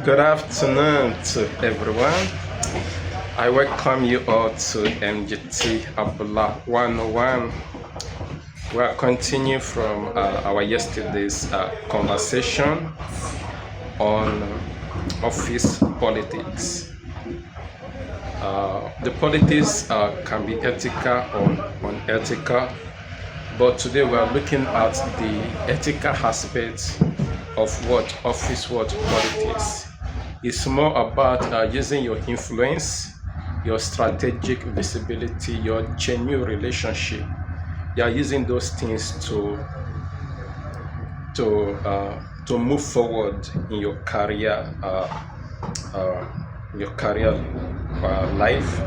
Good afternoon to everyone. I welcome you all to MGT Abdullah 101. We are continuing from our yesterday's conversation on office politics. The politics can be ethical or unethical, but today we are looking at the ethical aspects of what office what politics. It's more about using your influence, your strategic visibility, your genuine relationship. You are using those things to move forward in uh, your career life.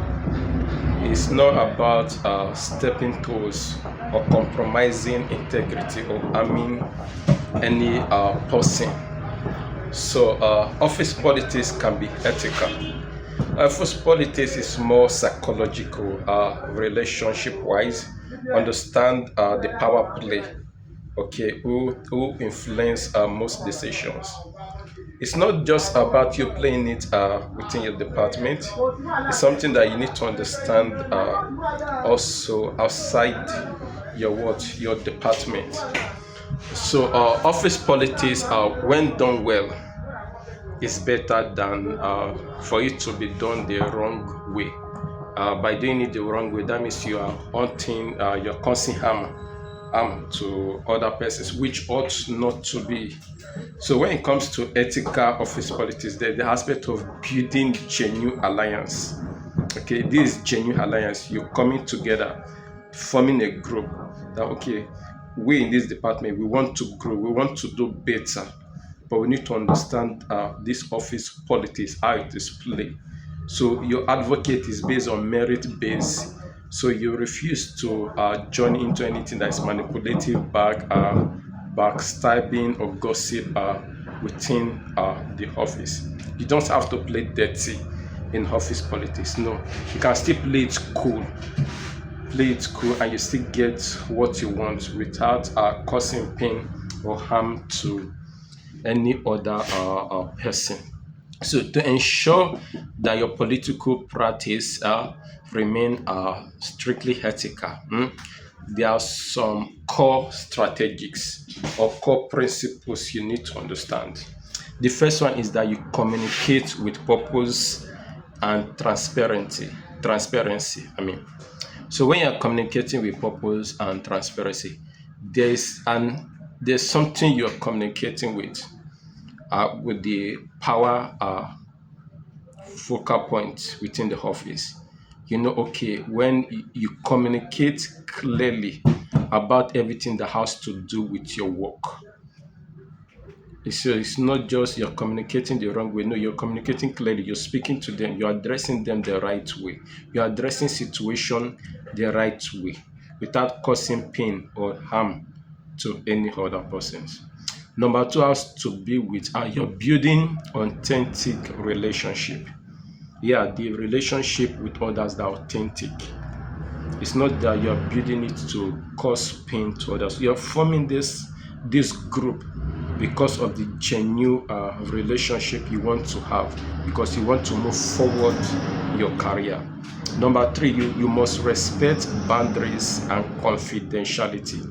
It's not about stepping toes or compromising integrity or harming any person. So, office politics can be ethical. Office politics is more psychological, relationship wise. Understand the power play, okay, who influence most decisions. It's not just about you playing it within your department. It's something that you need to understand also outside your department. So office politics, when done well, is better than for it to be done the wrong way. By doing it the wrong way, that means you are hunting, you're causing harm to other persons, which ought not to be. So when it comes to ethical office politics, there's the aspect of building genuine alliance. Okay, this is genuine alliance. You're coming together, forming a group that okay, we in this department we want to grow, we want to do better, but we need to understand this office politics, how it is played. So your advocate is based on merit base. So you refuse to join into anything that is manipulative, backstabbing or gossip within the office. You don't have to play dirty in office politics. No, you can still play it cool, and you still get what you want without causing pain or harm to any other person. So to ensure that your political practice remain strictly ethical, there are some core strategics or core principles you need to understand. The first one is that you communicate with purpose and transparency. So when you're communicating with purpose and transparency, there's something you're communicating with the power focal point within the office. You know, okay, when you communicate clearly about everything that has to do with your work. So it's not just you're communicating the wrong way. No, you're communicating clearly. You're speaking to them. You're addressing them the right way. You're addressing situation the right way without causing pain or harm to any other persons. Number two has to be with you're building authentic relationship. Yeah, the relationship with others that are authentic. It's not that you're building it to cause pain to others. You're forming this group because of the genuine relationship you want to have, because you want to move forward your career. Number three, you must respect boundaries and confidentiality.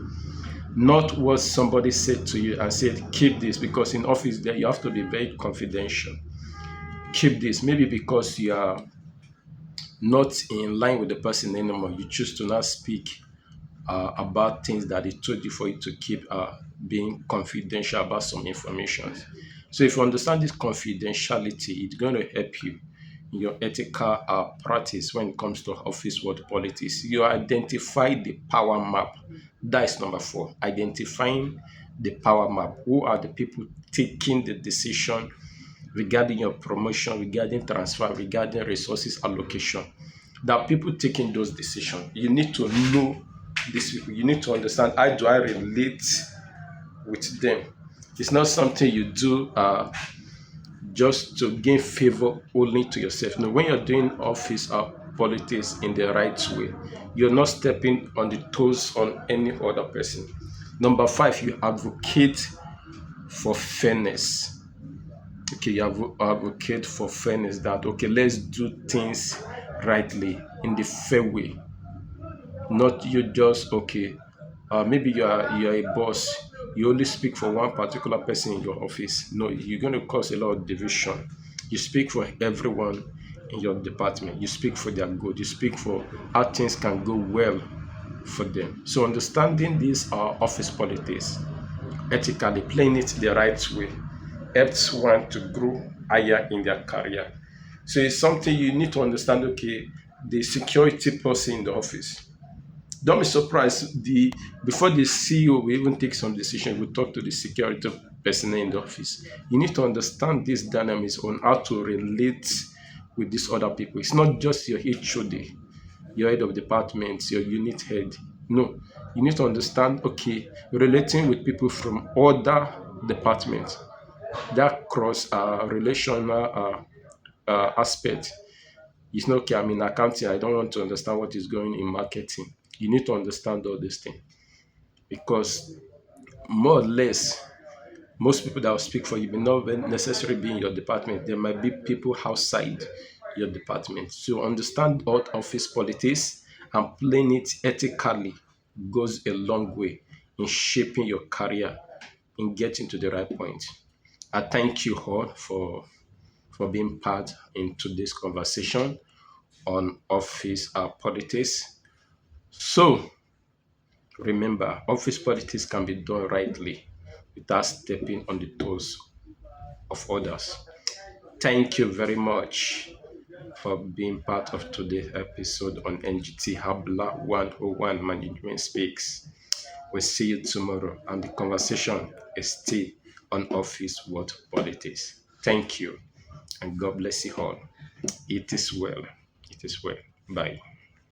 Not what somebody said to you and said, keep this, because in office there you have to be very confidential. Keep this, maybe because you are not in line with the person anymore. You choose to not speak about things that they told you for you to keep being confidential about some information. So if you understand this confidentiality, it's going to help you in your ethical practice when it comes to office world politics. You identify the power map. That is number four. Identifying the power map. Who are the people taking the decision regarding your promotion, regarding transfer, regarding resources allocation? There are people taking those decisions. You need to know these people. You need to understand how do I relate with them. It's not something you do just to gain favor only to yourself. No, when you're doing office politics in the right way, you're not stepping on the toes on any other person. Number five, you advocate for fairness. Okay, you advocate for fairness, that okay, let's do things rightly in the fair way, not you just okay. Maybe you're a boss, you only speak for one particular person in your office. No, you're going to cause a lot of division. You speak for everyone in your department, you speak for their good, you speak for how things can go well for them. So understanding these office politics ethically, playing it the right way, helps one to grow higher in their career. So it's something you need to understand. Okay, the security person in the office, don't be surprised. The Before the CEO will even take some decision, we talk to the security personnel in the office. You need to understand these dynamics on how to relate with these other people. It's not just your HOD, your head of department, your unit head. No, you need to understand. Okay, relating with people from other departments, that cross relational aspect. It's not okay. I'm in accounting. I don't want to understand what is going in marketing. You need to understand all these things because more or less, most people that will speak for you may not necessarily be in your department. There might be people outside your department. So understand all office politics and playing it ethically goes a long way in shaping your career, in getting to the right point. I thank you all for being part in today's conversation on office politics. So remember, office politics can be done rightly without stepping on the toes of others. Thank you very much for being part of today's episode on NGT Habla 101 Management Speaks. We'll see you tomorrow, and the conversation is still on office world politics. Thank you, and God bless you all. It is well. It is well. Bye.